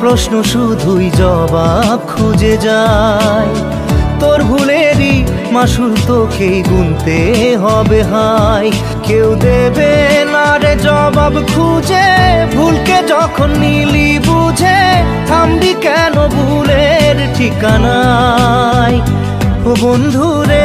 প্রশ্ন শুধুই জবাব খুঁজে যায়। তোর ভুলেরই মাসুল তোকেই গুনতে হবে হায়। কেউ দেবে না রে জবাব খুঁজে, ভুলকে যখন নিলি বুঝে থামবি কেন ভুলের ঠিকানায়। ও বন্ধু রে